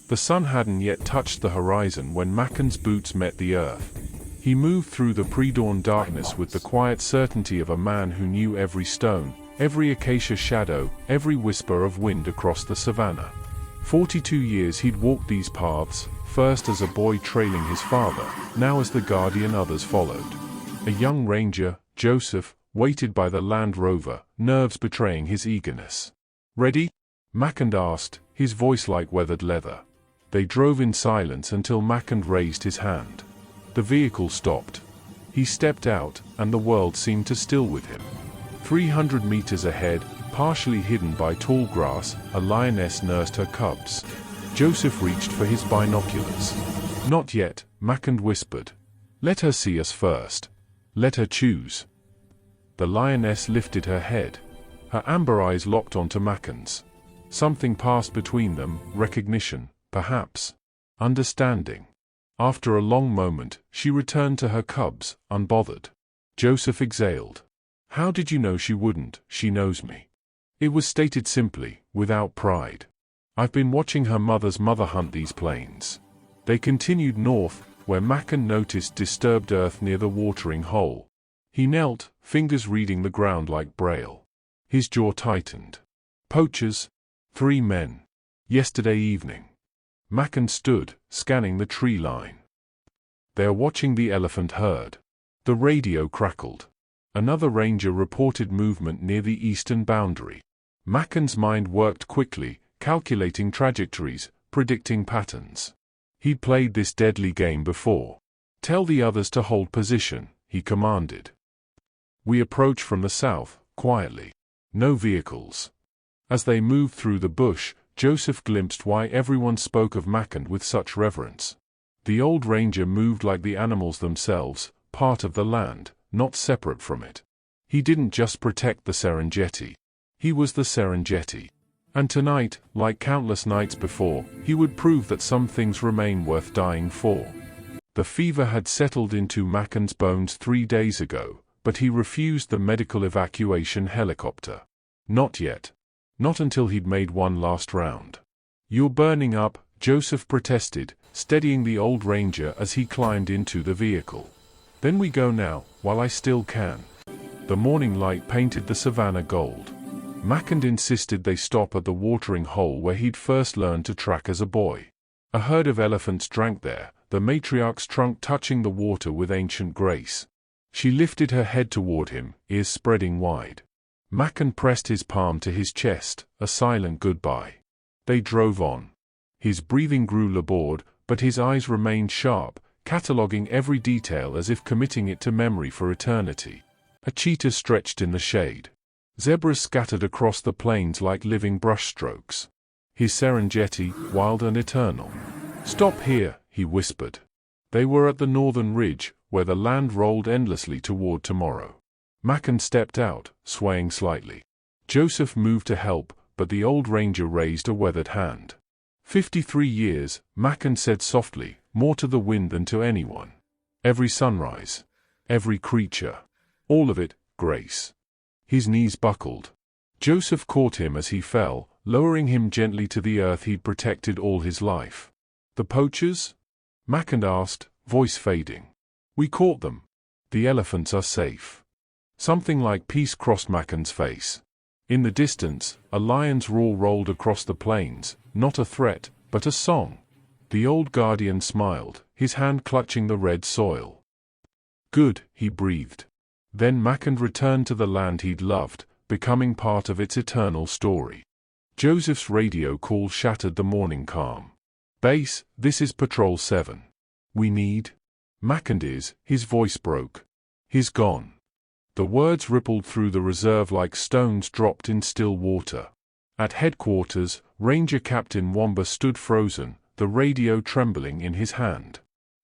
The sun hadn't yet touched the horizon when Makonde's boots met the earth. He moved through the pre-dawn darkness with the quiet certainty of a man who knew every stone, every acacia shadow, every whisper of wind across the savannah. 42 years he'd walked these paths, first as a boy trailing his father, now as the guardian others followed. A young ranger, Joseph, waited by the Land Rover, nerves betraying his eagerness. "Ready?" Makonde asked, his voice like weathered leather. They drove in silence until Makonde raised his hand. The vehicle stopped. He stepped out, and the world seemed to still with him. 300 meters ahead, partially hidden by tall grass, a lioness nursed her cubs. Joseph reached for his binoculars. "Not yet," Makonde whispered. "Let her see us first. Let her choose." The lioness lifted her head. Her amber eyes locked onto Makonde's. Something passed between them, recognition, perhaps. Understanding. After a long moment, she returned to her cubs, unbothered. Joseph exhaled. "How did you know she wouldn't? She knows me." It was stated simply, without pride. "I've been watching her mother's mother hunt these plains." They continued north, where Makonde noticed disturbed earth near the watering hole. He knelt, fingers reading the ground like braille. His jaw tightened. "Poachers? 3 men. Yesterday evening." Makonde stood, scanning the tree line. "They're watching the elephant herd." The radio crackled. Another ranger reported movement near the eastern boundary. Makonde's mind worked quickly, calculating trajectories, predicting patterns. He'd played this deadly game before. "Tell the others to hold position," he commanded. We approach from the south, quietly. No vehicles. As they moved through the bush, Joseph glimpsed why everyone spoke of Makonde with such reverence. The old ranger moved like the animals themselves, part of the land, not separate from it. He didn't just protect the Serengeti. He was the Serengeti. And tonight, like countless nights before, he would prove that some things remain worth dying for. The fever had settled into Makonde's bones 3 days ago, but he refused the medical evacuation helicopter. Not yet. Not until he'd made one last round. "You're burning up," Joseph protested, steadying the old ranger as he climbed into the vehicle. "Then we go now, while I still can." The morning light painted the savannah gold. Makonde insisted they stop at the watering hole where he'd first learned to track as a boy. A herd of elephants drank there, the matriarch's trunk touching the water with ancient grace. She lifted her head toward him, ears spreading wide. Makonde pressed his palm to his chest, a silent goodbye. They drove on. His breathing grew labored, but his eyes remained sharp, cataloguing every detail as if committing it to memory for eternity. A cheetah stretched in the shade. Zebras scattered across the plains like living brushstrokes. His Serengeti, wild and eternal. "Stop here," he whispered. They were at the northern ridge, where the land rolled endlessly toward tomorrow. Makonde stepped out, swaying slightly. Joseph moved to help, but the old ranger raised a weathered hand. 53 years, Makonde said softly, more to the wind than to anyone. Every sunrise. Every creature. All of it, grace. His knees buckled. Joseph caught him as he fell, lowering him gently to the earth he'd protected all his life. "The poachers?" Makonde asked, voice fading. "We caught them. The elephants are safe." Something like peace crossed Makonde's face. In the distance, a lion's roar rolled across the plains, not a threat, but a song. The old guardian smiled, his hand clutching the red soil. "Good," he breathed. Then Makonde returned to the land he'd loved, becoming part of its eternal story. Joseph's radio call shattered the morning calm. "Base, this is Patrol 7. We need..." "Makonde, his voice broke. "He's gone." The words rippled through the reserve like stones dropped in still water. At headquarters, Ranger Captain Wamba stood frozen, the radio trembling in his hand.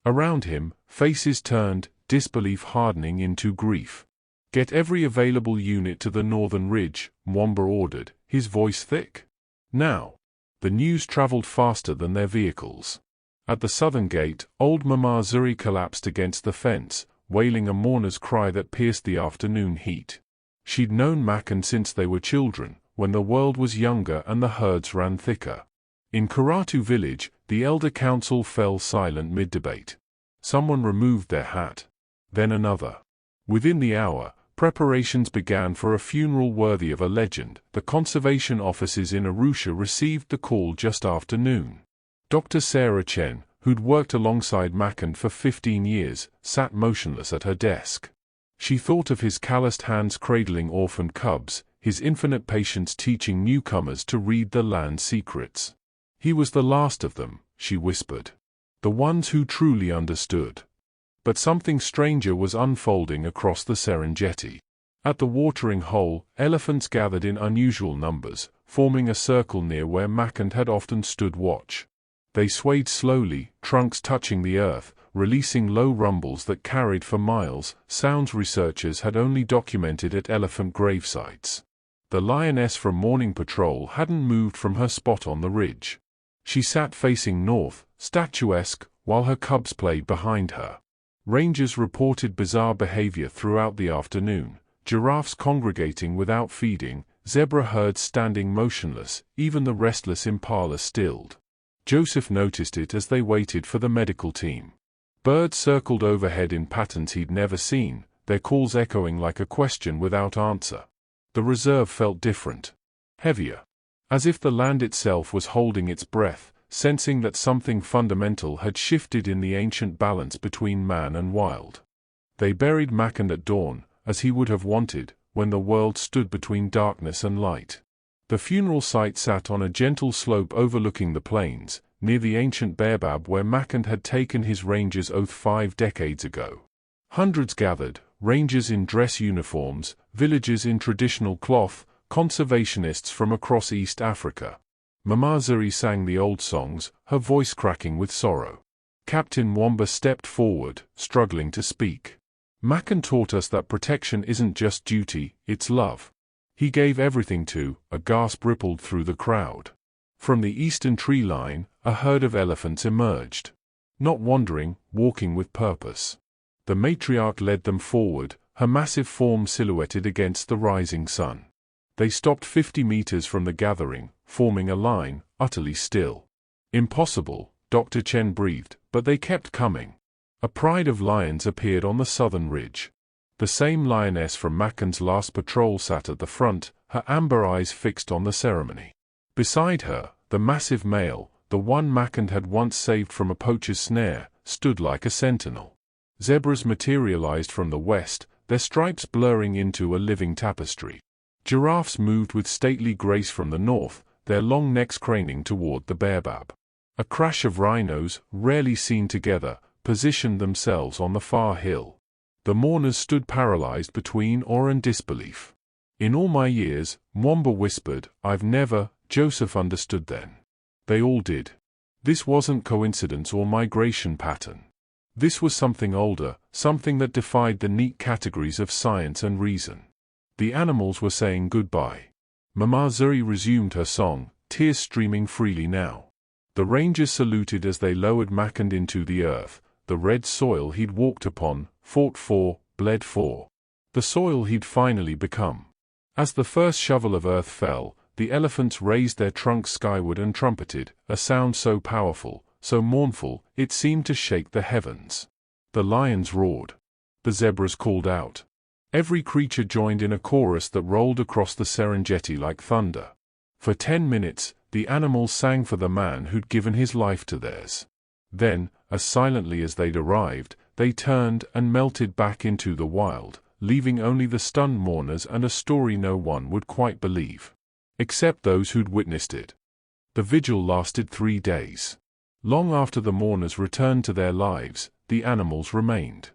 Around him, faces turned, disbelief hardening into grief. "Get every available unit to the northern ridge," Wamba ordered, his voice thick. Now. The news traveled faster than their vehicles. At the southern gate, old Mama Zuri collapsed against the fence, wailing a mourner's cry that pierced the afternoon heat. She'd known Makonde since they were children, when the world was younger and the herds ran thicker. In Karatu village, the elder council fell silent mid-debate. Someone removed their hat. Then another. Within the hour, preparations began for a funeral worthy of a legend. The conservation offices in Arusha received the call just after noon. Dr. Sarah Chen, who'd worked alongside Makonde for 15 years, sat motionless at her desk. She thought of his calloused hands cradling orphaned cubs, his infinite patience teaching newcomers to read the land's secrets. He was the last of them, she whispered. The ones who truly understood. But something stranger was unfolding across the Serengeti. At the watering hole, elephants gathered in unusual numbers, forming a circle near where Makonde had often stood watch. They swayed slowly, trunks touching the earth, releasing low rumbles that carried for miles, sounds researchers had only documented at elephant gravesites. The lioness from morning patrol hadn't moved from her spot on the ridge. She sat facing north, statuesque, while her cubs played behind her. Rangers reported bizarre behavior throughout the afternoon, giraffes congregating without feeding, zebra herds standing motionless, even the restless impala stilled. Joseph noticed it as they waited for the medical team. Birds circled overhead in patterns he'd never seen, their calls echoing like a question without answer. The reserve felt different. Heavier. As if the land itself was holding its breath, sensing that something fundamental had shifted in the ancient balance between man and wild. They buried Makonde at dawn, as he would have wanted, when the world stood between darkness and light. The funeral site sat on a gentle slope overlooking the plains, near the ancient baobab where Makonde had taken his ranger's oath 5 decades ago. Hundreds gathered, rangers in dress uniforms, villagers in traditional cloth, conservationists from across East Africa. Mama Zuri sang the old songs, her voice cracking with sorrow. Captain Mwamba stepped forward, struggling to speak. Makonde taught us that protection isn't just duty, it's love. He gave everything to, a gasp rippled through the crowd. From the eastern tree line, a herd of elephants emerged. Not wandering, walking with purpose. The matriarch led them forward, her massive form silhouetted against the rising sun. They stopped 50 meters from the gathering, forming a line, utterly still. Impossible, Dr. Chen breathed, but they kept coming. A pride of lions appeared on the southern ridge. The same lioness from Makonde's last patrol sat at the front, her amber eyes fixed on the ceremony. Beside her, the massive male, the one Makonde had once saved from a poacher's snare, stood like a sentinel. Zebras materialized from the west, their stripes blurring into a living tapestry. Giraffes moved with stately grace from the north, their long necks craning toward the baobab. A crash of rhinos, rarely seen together, positioned themselves on the far hill. The mourners stood paralyzed between awe and disbelief. In all my years, Mwamba whispered, I've never. Joseph understood then. They all did. This wasn't coincidence or migration pattern. This was something older, something that defied the neat categories of science and reason. The animals were saying goodbye. Mama Zuri resumed her song, tears streaming freely now. The rangers saluted as they lowered Makonde into the earth, the red soil he'd walked upon, fought for, bled for. The soil he'd finally become. As the first shovel of earth fell, the elephants raised their trunks skyward and trumpeted, a sound so powerful, so mournful, it seemed to shake the heavens. The lions roared. The zebras called out. Every creature joined in a chorus that rolled across the Serengeti like thunder. For 10 minutes, the animals sang for the man who'd given his life to theirs. Then, as silently as they'd arrived, they turned and melted back into the wild, leaving only the stunned mourners and a story no one would quite believe. Except those who'd witnessed it. The vigil lasted 3 days. Long after the mourners returned to their lives, the animals remained.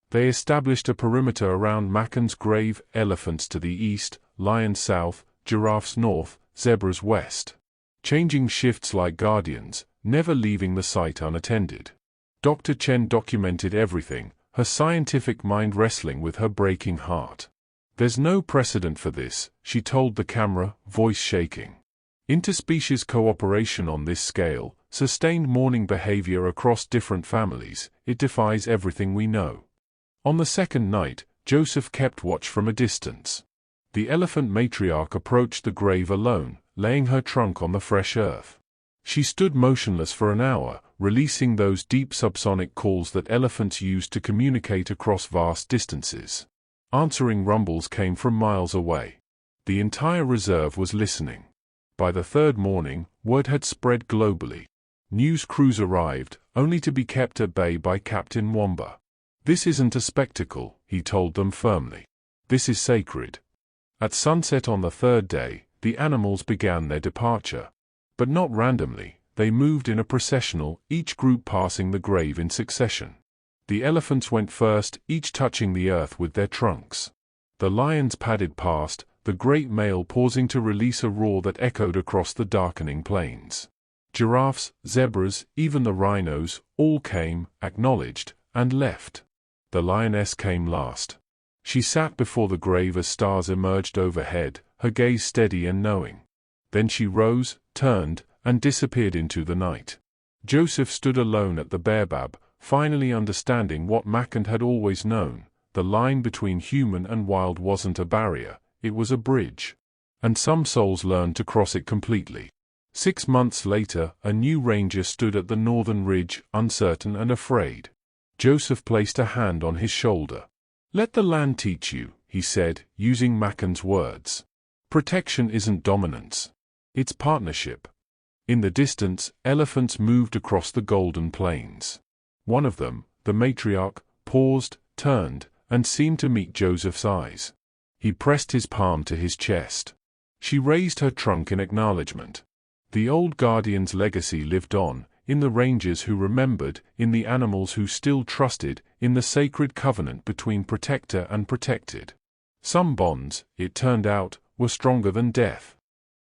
They established a perimeter around Makonde's grave, elephants to the east, lions south, giraffes north, zebras west. Changing shifts like guardians, never leaving the site unattended. Dr. Chen documented everything, her scientific mind wrestling with her breaking heart. There's no precedent for this, she told the camera, voice shaking. Interspecies cooperation on this scale, sustained mourning behavior across different families, it defies everything we know. On the second night, Joseph kept watch from a distance. The elephant matriarch approached the grave alone, laying her trunk on the fresh earth. She stood motionless for an hour, releasing those deep subsonic calls that elephants use to communicate across vast distances. Answering rumbles came from miles away. The entire reserve was listening. By the third morning, word had spread globally. News crews arrived, only to be kept at bay by Captain Wamba. "This isn't a spectacle," he told them firmly. "This is sacred." At sunset on the third day, the animals began their departure. But not randomly, they moved in a processional, each group passing the grave in succession. The elephants went first, each touching the earth with their trunks. The lions padded past, the great male pausing to release a roar that echoed across the darkening plains. Giraffes, zebras, even the rhinos, all came, acknowledged, and left. The lioness came last. She sat before the grave as stars emerged overhead, her gaze steady and knowing. Then she rose, turned, and disappeared into the night. Joseph stood alone at the baobab, finally understanding what Makonde had always known: the line between human and wild wasn't a barrier, it was a bridge. And some souls learned to cross it completely. 6 months later, a new ranger stood at the northern ridge, uncertain and afraid. Joseph placed a hand on his shoulder. "Let the land teach you," he said, using Makonde's words. "Protection isn't dominance. It's partnership." In the distance, elephants moved across the golden plains. One of them, the matriarch, paused, turned, and seemed to meet Joseph's eyes. He pressed his palm to his chest. She raised her trunk in acknowledgement. The old guardian's legacy lived on, in the rangers who remembered, in the animals who still trusted, in the sacred covenant between protector and protected. Some bonds, it turned out, were stronger than death.